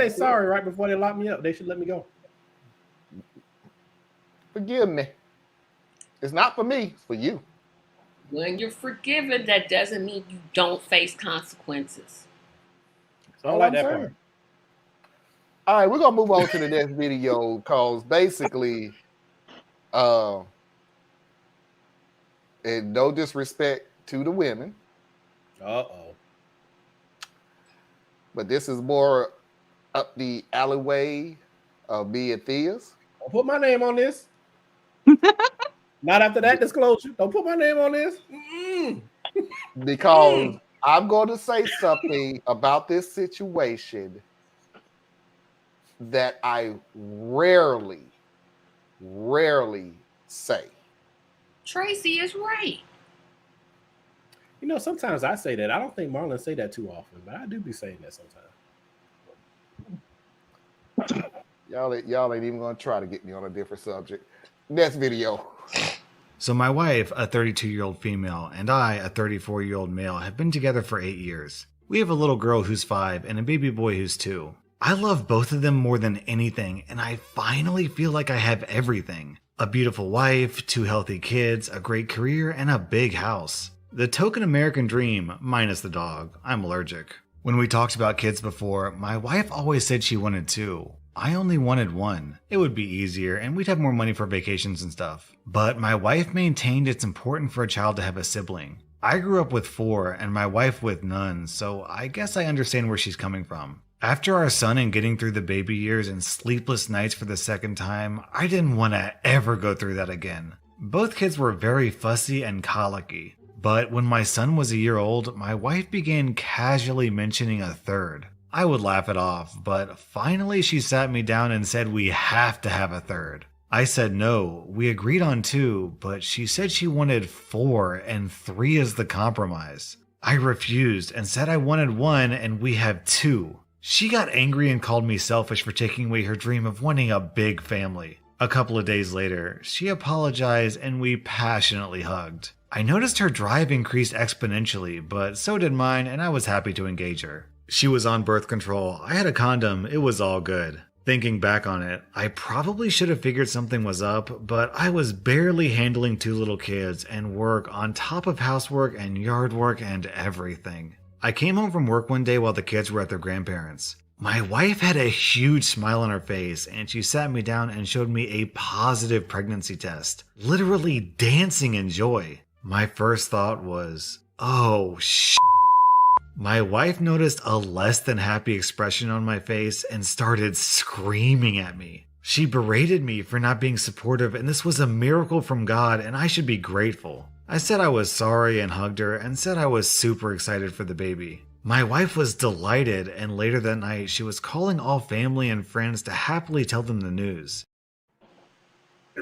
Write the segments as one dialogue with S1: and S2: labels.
S1: say sorry right before they lock me up. They should let me go.
S2: Forgive me. It's not for me. It's for you.
S3: When you're forgiven, that doesn't mean you don't face consequences.
S2: That's
S1: I don't
S2: all
S1: like
S2: I'm
S1: that
S2: saying.
S1: part.
S2: All right, we're gonna move on to the next video because basically, uh, and no disrespect to the women,
S1: Uh-oh.
S2: but this is more up the alleyway of me and Thea's.
S1: Don't put my name on this. Not after that disclosure. Don't put my name on this. Mm-mm.
S2: Because I'm going to say something about this situation that I rarely say.
S3: Tracy is right.
S1: You know, sometimes I say that. I don't think Marlon say that too often, but I do be saying that sometimes.
S2: Y'all ain't even going to try to get me on a different subject. Next video.
S4: So my wife, a 32-year-old female, and I, a 34-year-old male, have been together for 8 years. We have a little girl who's 5 and a baby boy who's 2. I love both of them more than anything, and I finally feel like I have everything. A beautiful wife, 2 healthy kids, a great career, and a big house. The token American dream, minus the dog. I'm allergic. When we talked about kids before, my wife always said she wanted 2. I only wanted 1. It would be easier and we'd have more money for vacations and stuff. But my wife maintained it's important for a child to have a sibling. I grew up with 4 and my wife with none, so I guess I understand where she's coming from. After our son and getting through the baby years and sleepless nights for the second time, I didn't want to ever go through that again. Both kids were very fussy and colicky. But when my son was a year old, my wife began casually mentioning a third. I would laugh it off, but finally she sat me down and said we have to have a third. I said no, we agreed on 2, but she said she wanted 4 and 3 is the compromise. I refused and said I wanted 1 and we have 2. She got angry and called me selfish for taking away her dream of wanting a big family. A couple of days later, she apologized and we passionately hugged. I noticed her drive increased exponentially, but so did mine and I was happy to engage her. She was on birth control, I had a condom, it was all good. Thinking back on it, I probably should have figured something was up, but I was barely handling 2 little kids and work on top of housework and yard work and everything. I came home from work one day while the kids were at their grandparents'. My wife had a huge smile on her face and she sat me down and showed me a positive pregnancy test, literally dancing in joy. My first thought was, oh shit. My wife noticed a less than happy expression on my face and started screaming at me. She berated me for not being supportive and this was a miracle from God and I should be grateful. I said I was sorry and hugged her and said I was super excited for the baby. My wife was delighted and later that night she was calling all family and friends to happily tell them the news.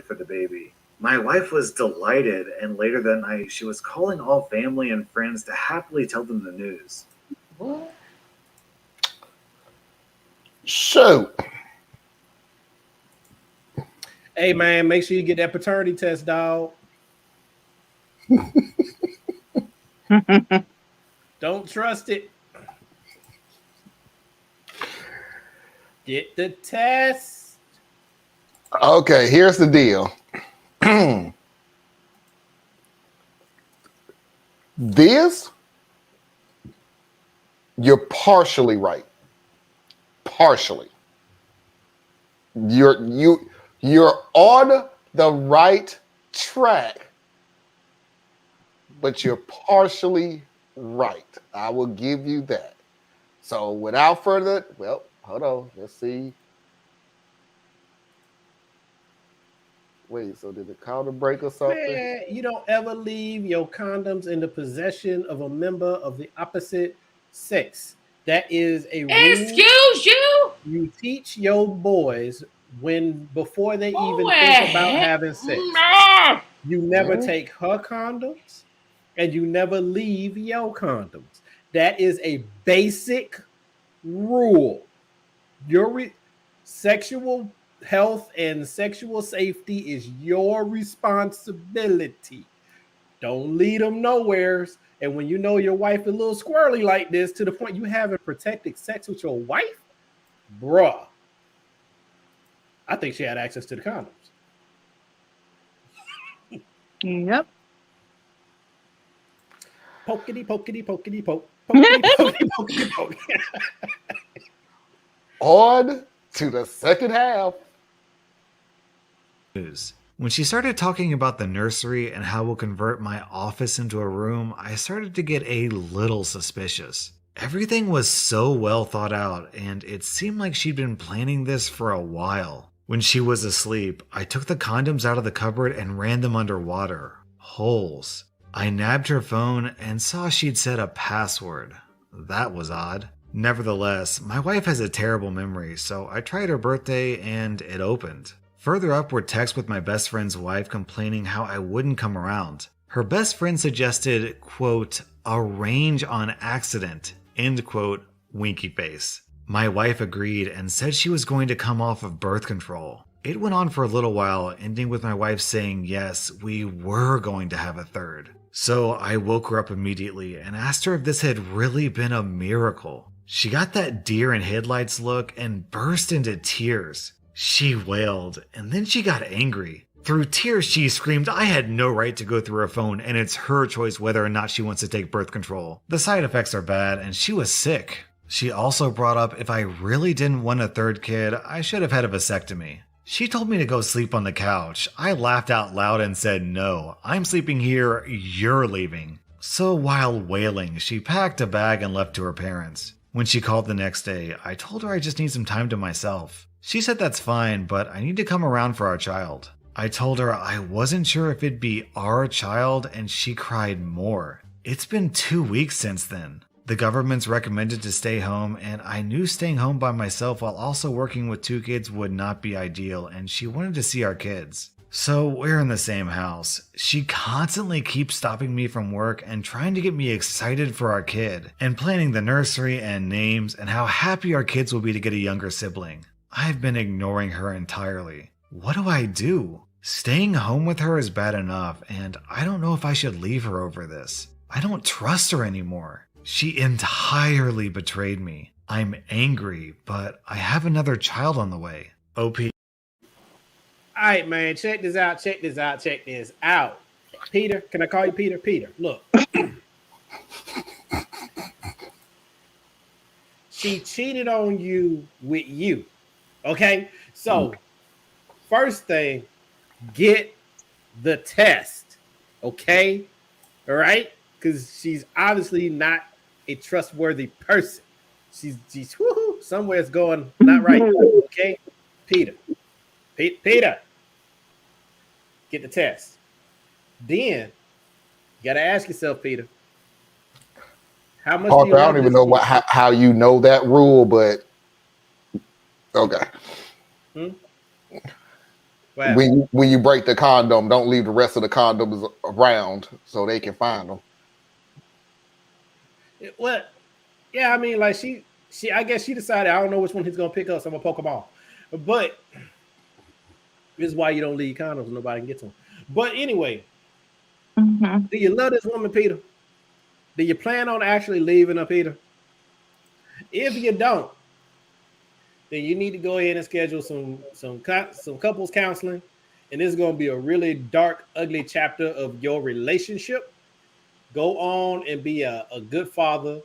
S4: For the baby. My wife was delighted and later that night she was calling all family and friends to happily tell them the news.
S3: What?
S2: So,
S1: Hey man, make sure you get that paternity test, dog. Don't trust it. Get the test.
S2: okay, here's the deal. This, you're partially right. Partially. You're on the right track, but you're partially right. I will give you that. So without further, well, hold on. Let's see. Wait, so did the counter break or something?
S1: Man, you don't ever leave your condoms in the possession of a member of the opposite sex. That is a rule
S3: Excuse you?
S1: you teach your boys before they even
S3: Boy.
S1: think about having sex.
S3: Ah.
S1: You never take her condoms and you never leave your condoms. That is a basic rule. Your sexual health and sexual safety is your responsibility. Don't lead them nowheres. And when you know your wife is a little squirrely like this, to the point you haven't protected sex with your wife, Bruh. I think she had access to the condoms.
S5: Yep.
S1: Pokety, pokety, pokety, poke. Pokety, pokety, pokety, poke.
S2: On to the second half.
S4: News. When she started talking about the nursery and how we'll convert my office into a room, I started to get a little suspicious. Everything was so well thought out, and it seemed like she'd been planning this for a while. When she was asleep, I took the condoms out of the cupboard and ran them underwater. Holes. I nabbed her phone and saw she'd set a password. That was odd. Nevertheless, my wife has a terrible memory, so I tried her birthday and it opened. Further up were texts with my best friend's wife complaining how I wouldn't come around. Her best friend suggested, quote, arrange on accident, end quote, winky face. My wife agreed and said she was going to come off of birth control. It went on for a little while, ending with my wife saying yes, we were going to have a third. So I woke her up immediately and asked her if this had really been a miracle. She got that deer in headlights look and burst into tears. She wailed, and then she got angry. Through tears, she screamed, I had no right to go through her phone, and it's her choice whether or not she wants to take birth control. The side effects are bad, and she was sick. She also brought up if I really didn't want a third kid, I should have had a vasectomy. She told me to go sleep on the couch. I laughed out loud and said, no, I'm sleeping here, you're leaving. So while wailing, she packed a bag and left to her parents. When she called the next day, I told her I just need some time to myself. She said that's fine, but I need to come around for our child. I told her I wasn't sure if it'd be our child, and she cried more. It's been 2 weeks since then. The government's recommended to stay home, and I knew staying home by myself while also working with 2 kids would not be ideal, and she wanted to see our kids. So we're in the same house. She constantly keeps stopping me from work and trying to get me excited for our kid, and planning the nursery and names and how happy our kids will be to get a younger sibling. I've been ignoring her entirely. What do I do? Staying home with her is bad enough, and I don't know if I should leave her over this. I don't trust her anymore. She entirely betrayed me. I'm angry, but I have another child on the way. OP.
S1: All right, man. Check this out. Check this out. Check this out. Peter, can I call you Peter? Peter, look. She cheated on you with you. Okay? So, first thing, get the test. Okay? All right? Because she's obviously not a trustworthy person. She's woohoo, somewhere's going not right. Okay? Peter. Peter. Get the test. Then you gotta ask yourself, Peter, how much do you
S2: I don't even know how you know that rule, but okay.
S1: Wow.
S2: When you break the condom, don't leave the rest of the condoms around so they can find them.
S1: Well, yeah, I mean, like she I guess she decided I don't know which one he's gonna pick up, so I'm gonna poke them all. But this is why you don't leave condoms and nobody can get to them. But anyway, do you love this woman, Peter? Do you plan on actually leaving her, Peter? If you don't, then you need to go ahead and schedule some couples counseling. And this is going to be a really dark, ugly chapter of your relationship. Go on and be a good father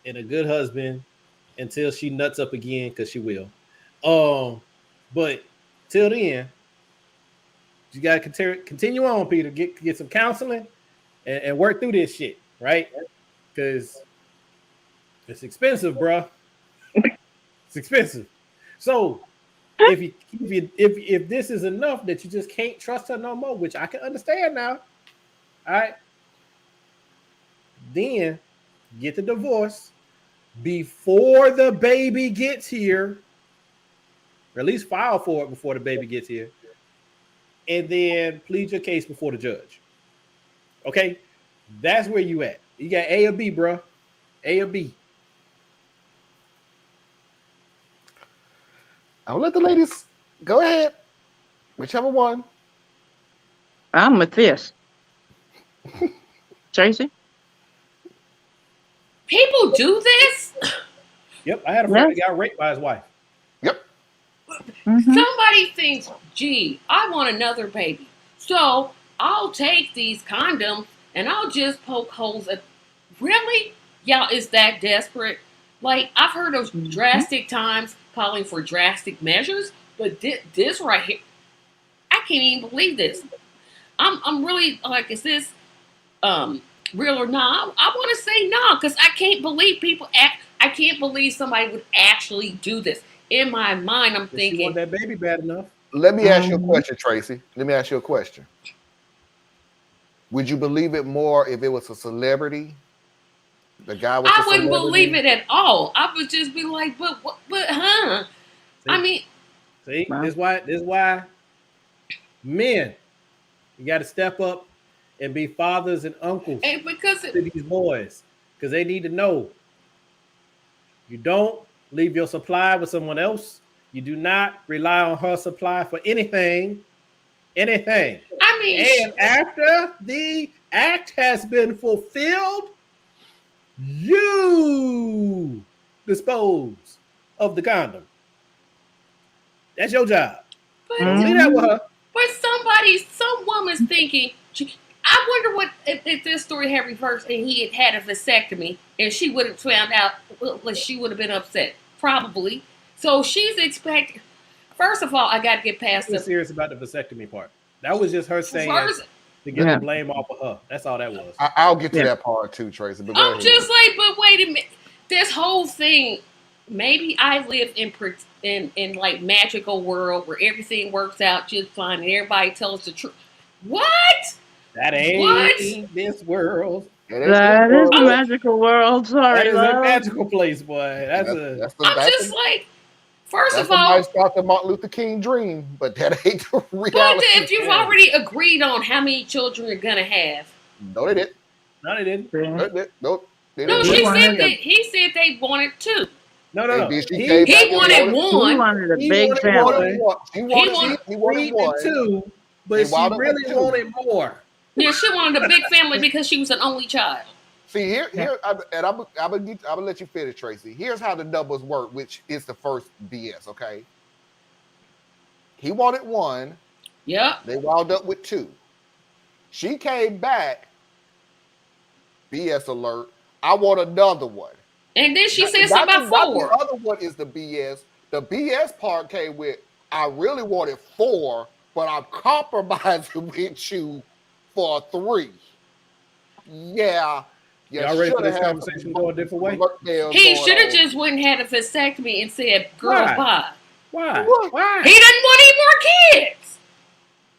S1: and a good husband until she nuts up again, because she will. But till then, you got to continue on, Peter. Get some counseling and work through this shit, right? Because it's expensive, bro. It's expensive. So if this is enough that you just can't trust her no more, which I can understand now, all right, then get the divorce before the baby gets here, or at least file for it before the baby gets here, and then plead your case before the judge. Okay, that's where you at. You got A or B, bro. A or B.
S2: I'll let the ladies go ahead. Whichever one.
S5: I'm with this. Tracy?
S3: People do this?
S1: Yep, I had a friend that got raped by his wife.
S3: Somebody thinks, gee, I want another baby. So I'll take these condoms and I'll just poke holes at. Really? Y'all is that desperate? Like, I've heard of drastic times calling for drastic measures, but this right here, I can't even believe this. I'm really like, is this real or not? I want to say no, because I can't believe people act. I can't believe somebody would actually do this. In my mind, I'm
S1: She
S3: thinking,
S1: want that baby bad enough.
S2: Let me ask you a question, Tracy. Let me ask you a question. Would you believe it more if it was a celebrity? The guy was
S3: I wouldn't believe it at all. I would just be like, but huh?
S1: See?
S3: I mean,
S1: See,
S5: Wow.
S1: this why men, you got to step up and be fathers and uncles
S3: and because
S1: to these boys, because they need to know. You don't leave your supply with someone else. You do not rely on her supply for anything. Anything.
S3: I mean,
S1: And after the act has been fulfilled, you dispose of the condom. That's your job.
S3: but
S1: Don't leave that with her.
S3: some woman's thinking. I wonder what if this story had reversed and he had a vasectomy and she would have found out. Well, she would have been upset, probably. So she's expecting. First of all, I got to get past
S1: I'm
S3: the
S1: serious about the vasectomy part. That was just her saying
S3: first.
S1: to get
S5: Yeah.
S1: the blame off of her. That's all that was.
S2: I'll get to
S5: Yeah.
S2: that part too, Tracy. But go
S3: I'm
S2: ahead.
S3: just like, but wait a minute. This whole thing. Maybe I live in like magical world where everything works out just fine and everybody tells the truth. What?
S1: That ain't
S3: What?
S1: this world.
S5: That is a
S3: Oh.
S5: magical world.
S1: That
S5: Sorry,
S1: is a
S5: love.
S1: magical place, boy.
S2: That's
S3: I'm just like, first
S2: that's
S3: of all,
S2: nice Dr. Martin Luther King dream, but that ain't the
S3: but
S2: reality.
S3: if you've already agreed on how many children you're gonna have,
S2: No, they didn't.
S1: No, they didn't.
S2: No, they
S3: no,
S2: didn't.
S3: she
S5: wanted
S3: said
S5: a-
S3: that he said they wanted two.
S1: No.
S2: Then she
S1: He,
S2: came back
S3: He
S2: and
S3: wanted
S5: He
S3: one.
S5: wanted a
S1: He
S5: big
S1: wanted
S5: family.
S1: one.
S2: He
S3: He
S2: wanted
S1: agreed to
S2: one.
S1: two, but
S2: They
S1: she
S2: wound up with
S1: really
S2: two.
S1: wanted more.
S3: Yeah, she wanted a big family because she was an only child.
S2: See here,
S5: Yeah.
S2: and I'm gonna let you finish, Tracy. Here's how the numbers work, which is the first BS. Okay, he wanted one.
S3: Yep.
S2: They wound up with two. She came back. BS alert. I want another one.
S3: And then she
S2: Not-
S3: said
S2: not
S3: something
S2: the-
S3: about
S2: not
S3: four.
S2: The other one is the BS. The BS part came with, I really wanted four, but I'm compromising with you for three. Yeah.
S1: Y'all ready for
S2: shoulda
S1: this
S2: had
S1: conversation
S2: some
S1: to go a different way?
S2: Merkdales
S3: He
S2: going
S3: should have
S2: on.
S3: just went and had a vasectomy and said, girl,
S1: Why?
S3: bye.
S1: Why?
S2: What?
S1: Why?
S3: He doesn't want any more kids.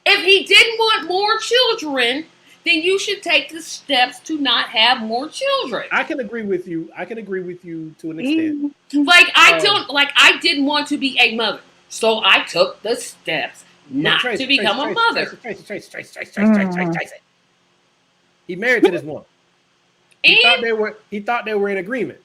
S3: If he didn't want more children, then you should take the steps to not have more children.
S1: I can agree with you. I can agree with you to an extent.
S3: Like I didn't want to be a mother, so I took the steps not
S1: Tracy,
S3: to become
S1: Tracy,
S3: a mother.
S1: Tracy. He married to this woman. He thought they were in agreement,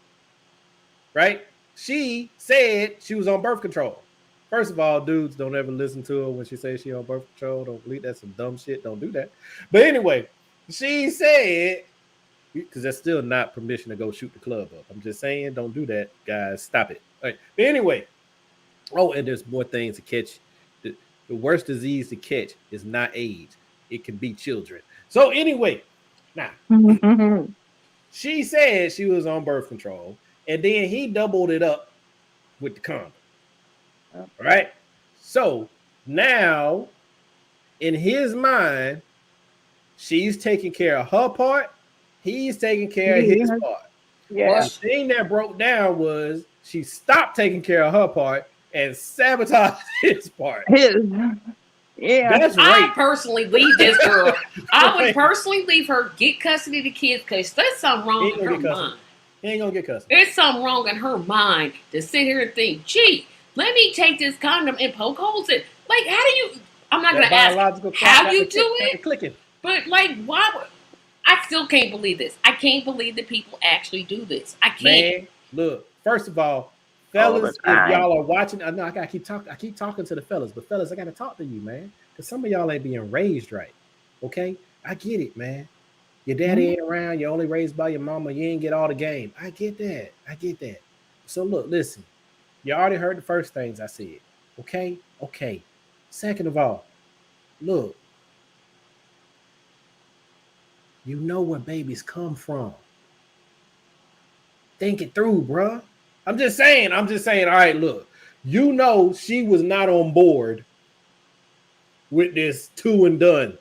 S1: right? She said she was on birth control. First of all, dudes, don't ever listen to her when she says she on birth control. Don't believe that's some dumb shit. Don't do that. But anyway, she said, because that's still not permission to go shoot the club up. I'm just saying, don't do that, guys. Stop it. All right. But anyway, and there's more things to catch. The worst disease to catch is not AIDS. It can be children. So anyway, now she said she was on birth control, and then he doubled it up with the condom. All right. So now, in his mind, she's taking care of her part. He's taking care of his part.
S5: Yeah.
S1: The thing that broke down was she stopped taking care of her part and sabotaged his part.
S5: Yeah.
S1: That's
S3: I
S1: right.
S3: personally leave this girl. I would
S1: Right.
S3: personally leave her, get custody of the kids, because there's something wrong
S1: He
S3: in
S1: ain't
S3: her
S1: gonna get custody.
S3: mind.
S1: He ain't gonna get custody.
S3: There's something wrong in her mind to sit here and think, gee, let me take this condom and poke holes in. Like, how do you? I'm not
S1: That
S3: gonna ask
S1: biological clock
S3: how
S1: got
S3: you
S1: the
S3: do
S1: got the
S3: it,
S1: clicking.
S3: but like, why? I still can't believe this. I can't believe that people actually do this. I can't.
S1: Man, look. First of all,
S5: All
S1: fellas,
S5: the
S1: if
S5: time.
S1: y'all are watching, I know I gotta keep talking. I keep talking to the fellas, but fellas, I gotta talk to you, man, because some of y'all ain't being raised right. Okay, I get it, man. Your daddy ain't around. You're only raised by your mama. You ain't get all the game. I get that. I get that. So look, listen. You already heard the first things I said. Okay? Okay. Second of all, look, you know where babies come from. Think it through, bruh. I'm just saying, all right, look, you know she was not on board with this two and done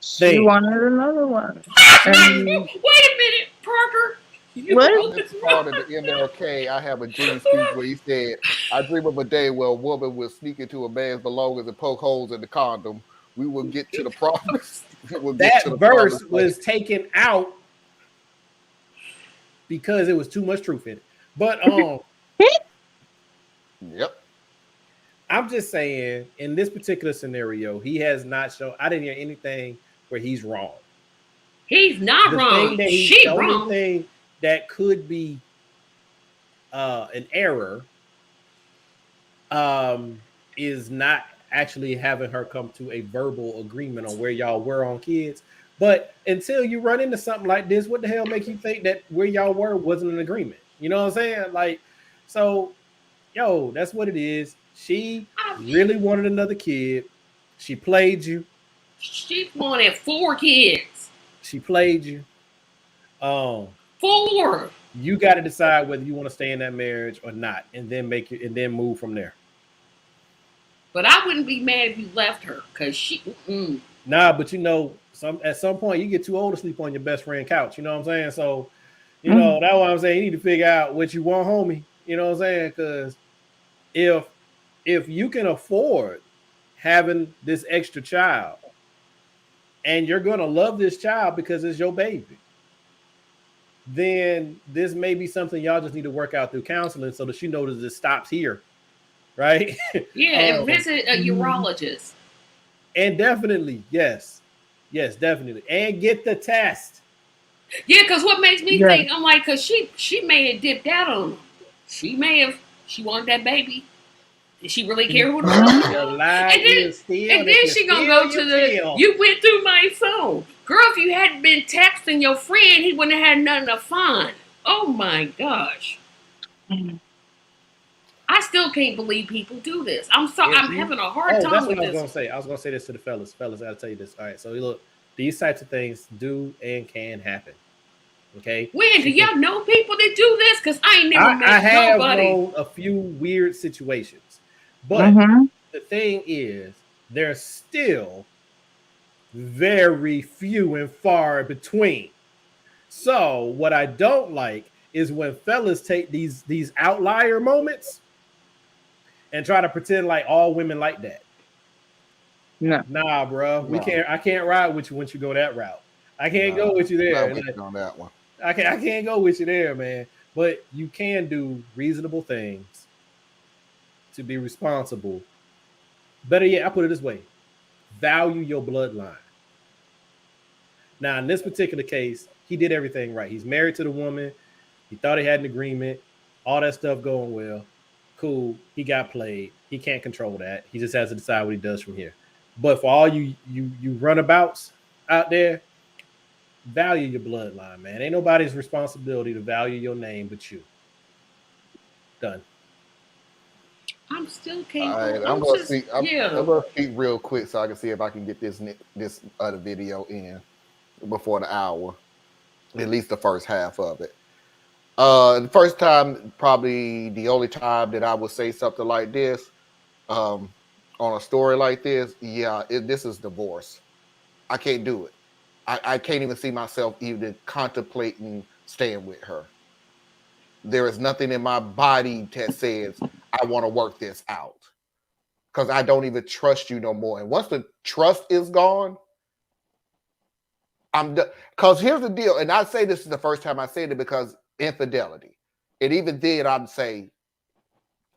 S5: She
S1: thing.
S5: wanted another one. And
S3: Wait a minute, Parker. You
S5: what?
S3: wrote
S2: This
S3: this
S2: is part
S3: wrong.
S2: of the MLK. I have a dream speech where he said, "I dream of a day where a woman will sneak into a man's belongings and poke holes in the condom. We will get to the promise. We will get to
S1: That
S2: the
S1: verse
S2: promise."
S1: was taken out because it was too much truth in it. But
S2: Yep.
S1: I'm just saying, in this particular scenario, he has not shown. I didn't hear anything where he's wrong.
S3: He's not
S1: The
S3: wrong.
S1: thing that
S3: She
S1: the only
S3: wrong.
S1: thing that could be an error is not actually having her come to a verbal agreement on where y'all were on kids. But until you run into something like this, what the hell make you think that where y'all were wasn't an agreement? You know what I'm saying? Like, so, yo, that's what it is. She really wanted another kid. She played you.
S3: She wanted 4 kids.
S1: She played you.
S3: 4.
S1: You got to decide whether you want to stay in that marriage or not, and then make it and then move from there.
S3: But I wouldn't be mad if you left her, because she.
S1: Nah, but you know, at some point you get too old to sleep on your best friend couch. You know what I'm saying? So, you know, that's what I'm saying. You need to figure out what you want, homie. You know what I'm saying? Because if you can afford having this extra child, and you're gonna love this child because it's your baby, then this may be something y'all just need to work out through counseling so that she knows it stops here, right?
S3: Yeah, and visit a urologist.
S1: And definitely, yes, definitely, and get the test.
S3: Yeah, because what makes me think, I'm like, because she may have dipped out on him. She wanted that baby. Did she really care who the fuck? And then she gonna go to the. You went through my phone, girl. If you hadn't been texting your friend, he wouldn't have had nothing to find. Oh my gosh. I still can't believe people do this. I'm sorry. I'm having a hard time
S1: that's
S3: with
S1: what
S3: this.
S1: I was gonna say. I was gonna say this to the fellas. Fellas, I gotta tell you this. All right, so look, these types of things do and can happen. Okay.
S3: When do y'all know people that do this? Because I ain't never met
S1: I have
S3: nobody.
S1: known a few weird situations, but the thing is, there's still very few and far between. So what I don't like is when fellas take these outlier moments and try to pretend like all women like that.
S5: No.
S1: Nah, bro.
S2: No.
S1: I can't ride with you once you go that route. I can't go with you there.
S2: On that one.
S1: I can't go with you there, man. But you can do reasonable things to be responsible. Better yet, I put it this way: value your bloodline. Now, in this particular case, he did everything right. He's married to the woman. He thought he had an agreement. All that stuff going well. Cool. He got played. He can't control that. He just has to decide what he does from here. But for all you runabouts out there, value your bloodline, man. Ain't nobody's responsibility to value your name but you. Done.
S3: I'm still can't.
S2: All right, I'm gonna speak real quick so I can see if I can get this other video in before the hour, at least the first half of it. The first time, probably the only time that I would say something like this, on a story like this, this is divorce. I can't do it. I can't even see myself even contemplating staying with her. There is nothing in my body that says I want to work this out because I don't even trust you no more. And once the trust is gone, I'm done. Because here's the deal, and I say this is the first time I said it because infidelity. And even then, I'd say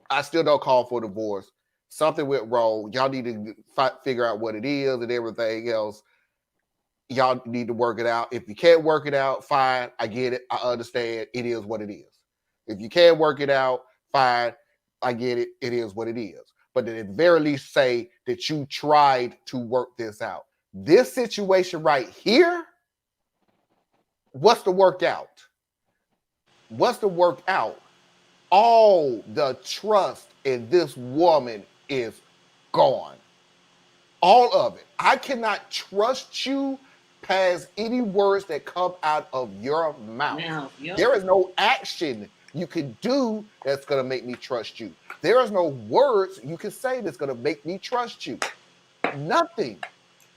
S2: I still don't call for divorce. Something went wrong. Y'all need to figure out what it is and everything else. Y'all need to work it out. If you can't work it out, fine. I get it. I understand. It is what it is. If you can't work it out, fine. I get it. It is what it is. But at the very least say that you tried to work this out. This situation right here, what's the work out? What's the work out? All the trust in this woman is gone. All of it. I cannot trust you past any words that come out of your mouth.
S3: Now, yep.
S2: There is no action you can do that's going to make me trust you. There is no words you can say that's going to make me trust you. Nothing.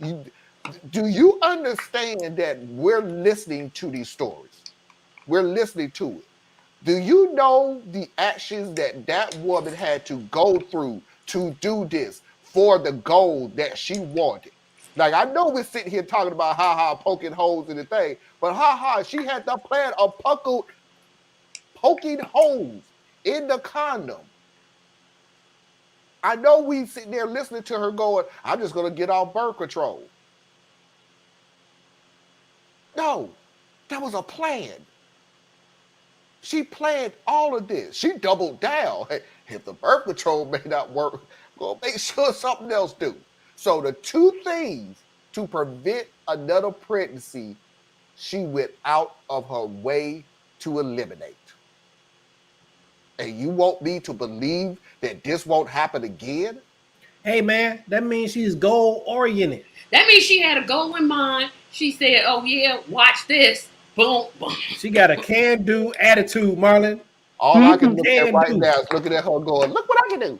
S2: Do you understand that we're listening to these stories? We're listening to it. Do you know the actions that woman had to go through to do this for the goal that she wanted? Like, I know we're sitting here talking about poking holes in the thing, but she had the plan of poking holes in the condom. I know we sitting there listening to her going, I'm just going to get off birth control. No, that was a plan. She planned all of this. She doubled down. Hey, if the birth control may not work, we'll make sure something else do. So the two things to prevent another pregnancy, she went out of her way to eliminate. And you want me to believe that this won't happen again?
S1: Hey, man, that means she's goal-oriented.
S3: That means she had a goal in mind. She said, oh, yeah, watch this. Boom, boom.
S1: She got a can-do attitude, Marlon.
S2: All I can look at right now is looking at her going, look what I can do.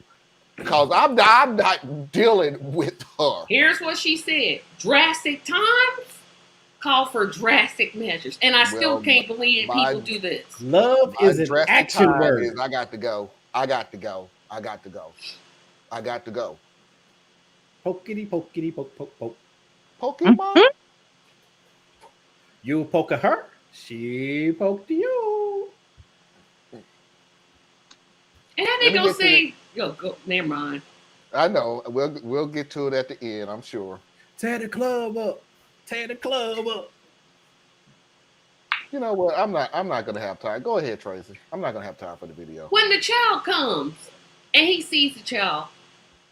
S2: Because I'm not dealing with her.
S3: Here's what she said. Drastic times call for drastic measures. And I still can't believe that people do this.
S1: Love is an action word.
S2: I got to go.
S1: Pokety, pokety, poke, poke, poke.
S2: Pokemon?
S1: You poke her, she poked you.
S3: And they gonna say, go, never mind.
S2: I know. We'll get to it at the end, I'm sure.
S1: Tear the club up. Tear the club up.
S2: You know what? I'm not gonna have time. Go ahead, Tracy. I'm not gonna have time for the video.
S3: When the child comes and he sees the child,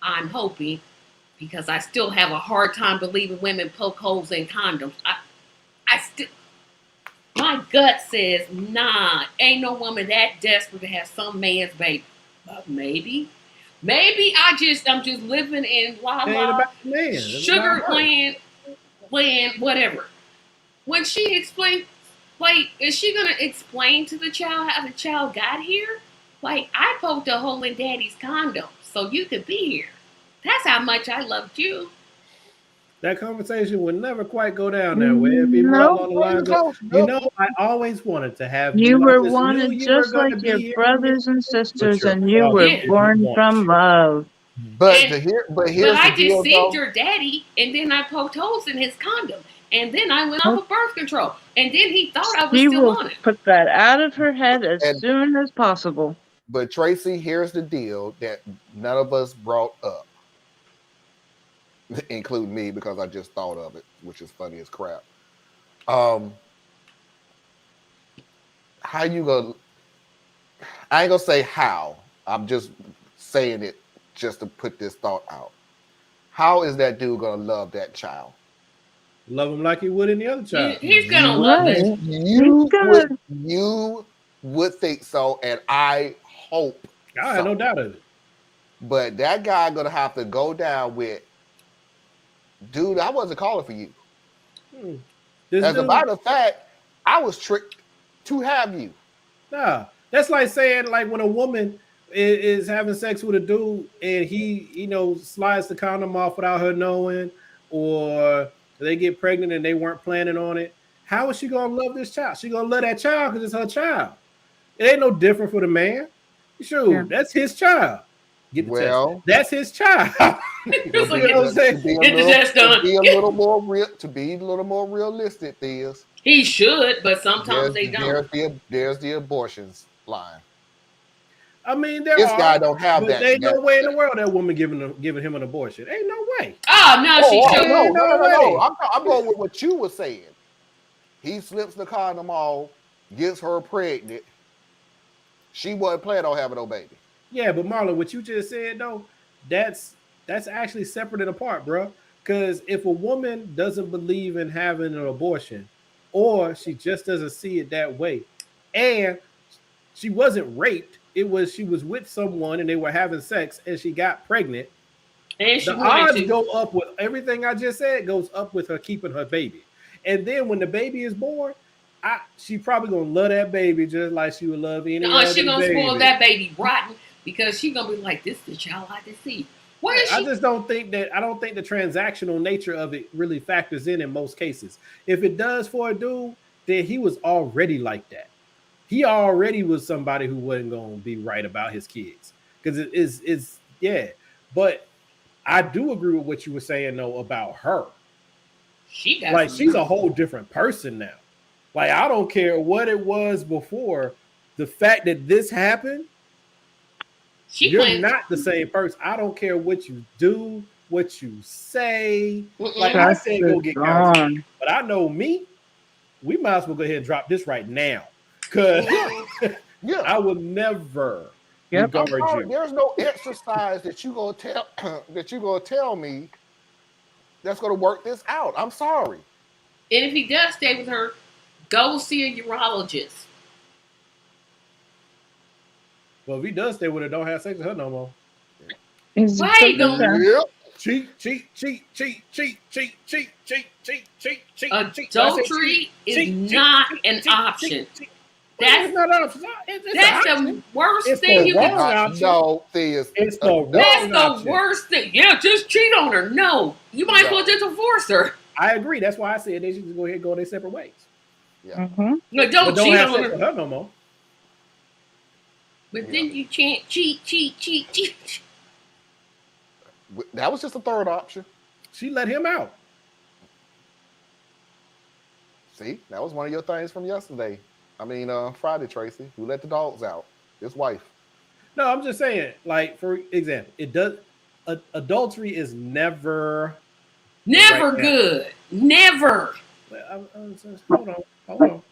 S3: I'm hoping, because I still have a hard time believing women poke holes in condoms. My gut says, nah, ain't no woman that desperate to have some man's baby. But maybe I'm just living in sugar land, whatever. When she explains, is she gonna explain to the child how the child got here? Like, I poked a hole in daddy's condom so you could be here. That's how much I loved you.
S1: That conversation would never quite go down that way. People along the lines of, you know, I always wanted to have
S5: you.
S1: You
S5: were wanted just like your brothers and sisters, and you were born from love.
S2: But I
S3: just seen your daddy, and then I poked holes in his condom, and then I went off of birth control, and then he thought I was still on it.
S5: Put that out of her head as soon as possible.
S2: But Tracy, here's the deal that none of us brought up, including me, because I just thought of it, which is funny as crap. How you gonna? I ain't gonna say how. I'm just saying it just to put this thought out. How is that dude gonna love that child?
S1: Love him like he would any other child.
S3: He's gonna love it.
S2: You would think so, and I hope.
S1: I have no doubt of it.
S2: But that guy gonna have to go down with, dude, I wasn't calling for you. As a matter of fact, I was tricked to have you.
S1: Nah, that's like saying, like, when a woman is having sex with a dude and he, slides the condom off without her knowing, or they get pregnant and they weren't planning on it. How is she gonna love this child? She gonna love that child because it's her child. It ain't no different for the man. Sure, that's his child. That's his child.
S2: To be a little more realistic, Theus.
S3: He should, but sometimes they don't.
S2: There's the abortions line.
S1: I mean,
S2: this guy don't have that.
S1: There ain't no way in the world that woman giving him an abortion. Ain't no way.
S3: Oh no, she should.
S2: No. I'm going with what you were saying. He slips the condom off, gets her pregnant. She wasn't planning on having no baby.
S1: Yeah, but Marlon, what you just said though, that's actually separate and apart, bro. Because if a woman doesn't believe in having an abortion, or she just doesn't see it that way, and she wasn't raped, it was she was with someone and they were having sex and she got pregnant,
S3: And she
S1: the odds
S3: to
S1: go up with everything I just said goes up with her keeping her baby. And then when the baby is born, she probably gonna love that baby just like she would love any other
S3: she gonna
S1: baby.
S3: spoil that baby rotten because she gonna be like, this is the child I deceived. What is she?
S1: I just don't think that the transactional nature of it really factors in most cases. If it does for a dude, then he was already like that. He already was somebody who wasn't gonna be right about his kids. Because it is yeah. But I do agree with what you were saying though about her.
S3: She got
S1: like she's a whole different person now. Like I don't care what it was before. The fact that this happened, you're not the same person. I don't care what you do, what you say. Like I said, go get counseling. But I know me. We might as well go ahead and drop this right now, because I will never.
S5: Yep.
S2: There's no exercise that you gonna tell me that's gonna work this out. I'm sorry.
S3: And if he does stay with her, go see a urologist.
S1: Well, if he does stay with her, don't have sex with her no more.
S3: Wait, don't.
S1: Cheat.
S3: Adultery is not an option. That's not an option. That's the worst thing you can do.
S2: No,
S1: it's the wrong
S3: That's the worst thing. Yeah, just cheat on her. No, you might as well just divorce her.
S1: I agree. That's why I said they should just go ahead and go their separate ways.
S2: Yeah.
S3: No, don't cheat
S1: have
S3: on
S1: sex with her no more.
S3: But then you can't cheat.
S2: That was just a third option.
S1: She let him out.
S2: See, that was one of your things from yesterday. I mean, Friday, Tracy, who let the dogs out? His wife.
S1: No, I'm just saying, like, for example, adultery is never
S3: good. Never.
S1: Hold on.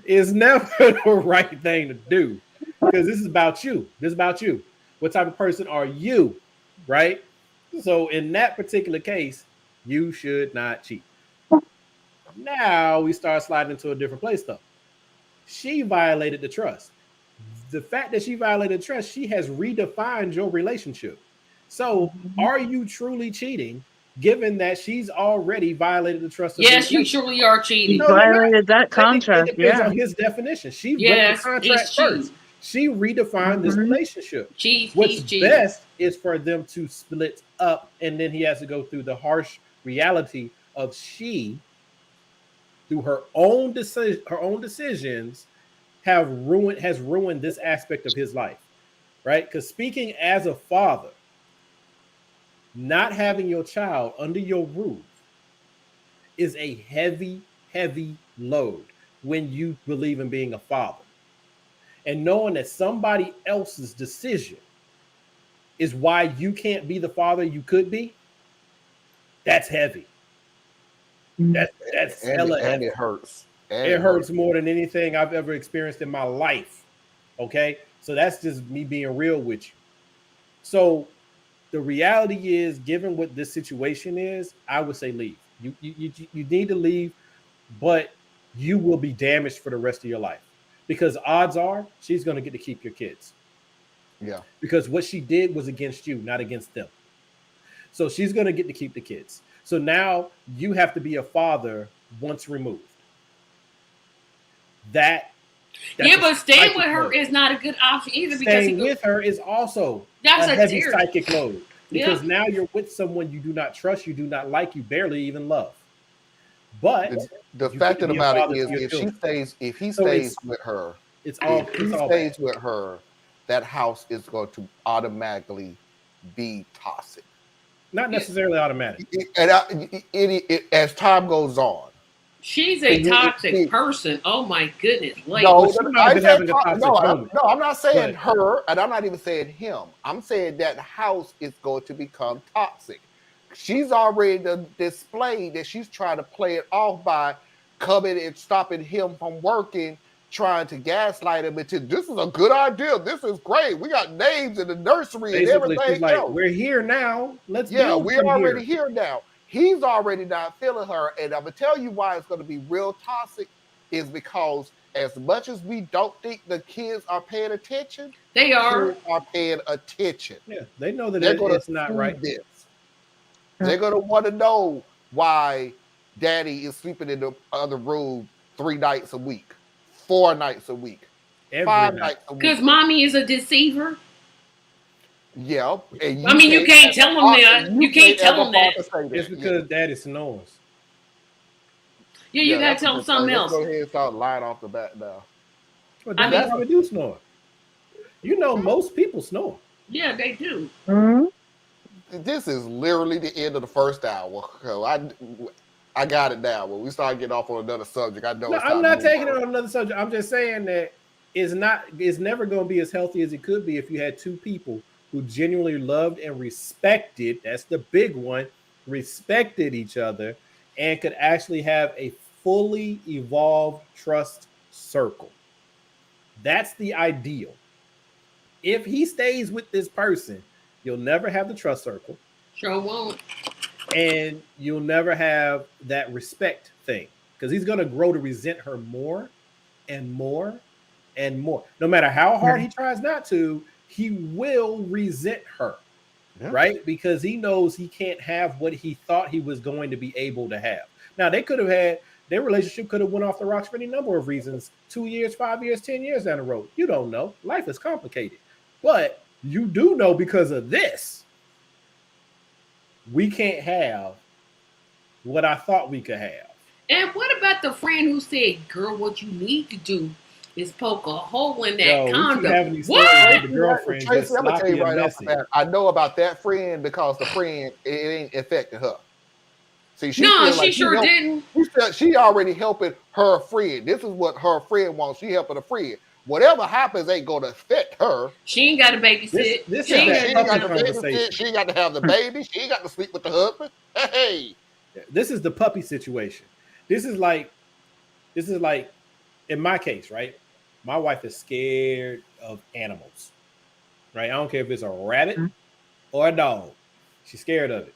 S1: It's never the right thing to do, because this is about you. This is about you. What type of person are you, right? So in that particular case, you should not cheat. Now we start sliding into a different place, though. She violated the trust. The fact that she violated trust, she has redefined your relationship. So are you truly cheating, given that she's already violated the trust of
S3: Yes, you truly are cheating.
S5: No, violated that contract.
S1: It depends on his definition. She broke the contract first. She redefined this relationship. What's best is for them to split up, and then he has to go through the harsh reality of she, through her own decisions, has ruined this aspect of his life, right? Because speaking as a father, not having your child under your roof is a heavy, heavy load when you believe in being a father. And knowing that somebody else's decision is why you can't be the father you could be, that's heavy. That's hella heavy.
S2: It hurts.
S1: It hurts more than anything I've ever experienced in my life. Okay? So that's just me being real with you. So the reality is, given what this situation is, I would say leave. You need to leave, but you will be damaged for the rest of your life. Because odds are she's going to get to keep your kids.
S2: Yeah.
S1: Because what she did was against you, not against them. So she's going to get to keep the kids. So now you have to be a father once removed. But
S3: staying with her is not a good option either.
S1: Staying with her is also a heavy psychic load. Because now you're with someone you do not trust, you do not like, you barely even love. But
S2: the fact of the matter is, if he stays with her, with her, that house is going to automatically be toxic.
S1: Not necessarily automatic.
S2: As time goes on.
S3: She's a toxic person. Oh my goodness!
S2: I'm not saying her, and I'm not even saying him. I'm saying that house is going to become toxic. She's already displayed that she's trying to play it off by coming and stopping him from working, trying to gaslight him into this is a good idea. This is great. We got names in the nursery and everything else.
S1: We're here now.
S2: We're already here now. He's already not feeling her. And I'm going to tell you why it's going to be real toxic is because as much as we don't think the kids are paying attention,
S3: They are
S2: paying attention.
S1: Yeah, they know that it's not right.
S2: This. They're gonna want to know why daddy is sleeping in the other room 3 nights a week, 4 nights a week, 5 nights a week.
S3: Because mommy is a deceiver.
S2: Yeah. And
S3: you can't tell them that. You can't tell them that.
S1: It's because daddy snores.
S3: Yeah, you gotta tell them something else.
S2: Let's go ahead and start lying off the bat now.
S1: Well, that's how we do snore. You know, most people snore.
S3: Yeah, they do.
S5: Mm-hmm.
S2: This is literally the end of the first hour. So I got it now. When we start getting off on another subject, I know.
S1: No, I'm not taking it on another subject. I'm just saying that it's never going to be as healthy as it could be if you had two people who genuinely loved and respected. That's the big one. Respected each other and could actually have a fully evolved trust circle. That's the ideal. If he stays with this person, you'll never have the trust circle.
S3: Sure won't.
S1: And you'll never have that respect thing because he's going to grow to resent her more and more and more. No matter how hard he tries not to, he will resent her, right? Because he knows he can't have what he thought he was going to be able to have. Now, they could have had their relationship could have went off the rocks for any number of reasons. 2 years, 5 years, 10 years down the road. You don't know. Life is complicated. But you do know because of this, we can't have what I thought we could have.
S3: And what about the friend who said, girl, what you need to do is poke a hole in that condom?
S1: What? The girlfriend
S2: Tracy, I'm going to tell you right off the bat, I know about that friend because the friend, it ain't affected her. See, she
S3: sure didn't.
S2: She already helping her friend. This is what her friend wants. She helping a friend. Whatever happens ain't going to affect her.
S3: She ain't got to babysit.
S2: She ain't got to babysit. She ain't got to have the baby. She ain't got to sleep with the husband. Hey.
S1: This is the puppy situation. This is like, in my case, right? My wife is scared of animals, right? I don't care if it's a rabbit or a dog. She's scared of it.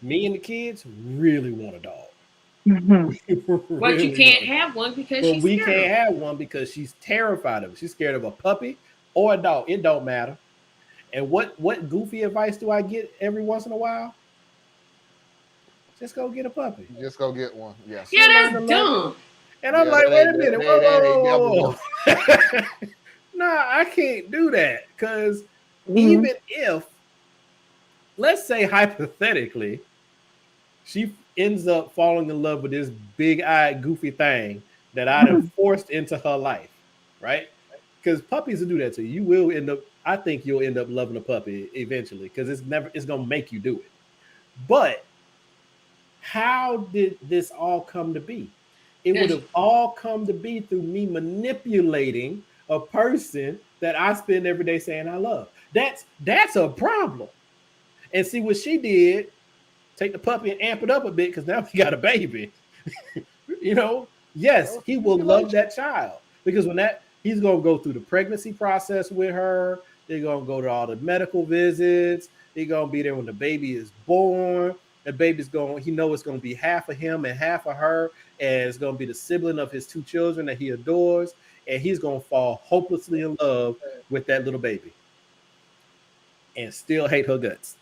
S1: Me and the kids really want a dog.
S3: But you can't have one because she's
S1: we can't have one because she's terrified of it. She's scared of a puppy or a dog. It don't matter. And what goofy advice do I get every once in a while? Just go get a puppy.
S2: Just go get one. Yes.
S3: Yeah, that's dumb.
S1: And I'm like, wait a minute. Whoa. Nah, I can't do that because even if, let's say hypothetically, she ends up falling in love with this big-eyed, goofy thing that I have forced into her life, right? Because puppies will do that to you. You will end up, I think you'll end up loving a puppy eventually because it's going to make you do it. But how did this all come to be? It would have all come to be through me manipulating a person that I spend every day saying I love. That's a problem. And see what she did, take the puppy and amp it up a bit because now we got a baby. Yes, he will love that child because he's going to go through the pregnancy process with her. They're going to go to all the medical visits. They're going to be there when the baby is born. The baby's he knows it's going to be half of him and half of her. And it's going to be the sibling of his 2 children that he adores. And he's going to fall hopelessly in love with that little baby and still hate her guts.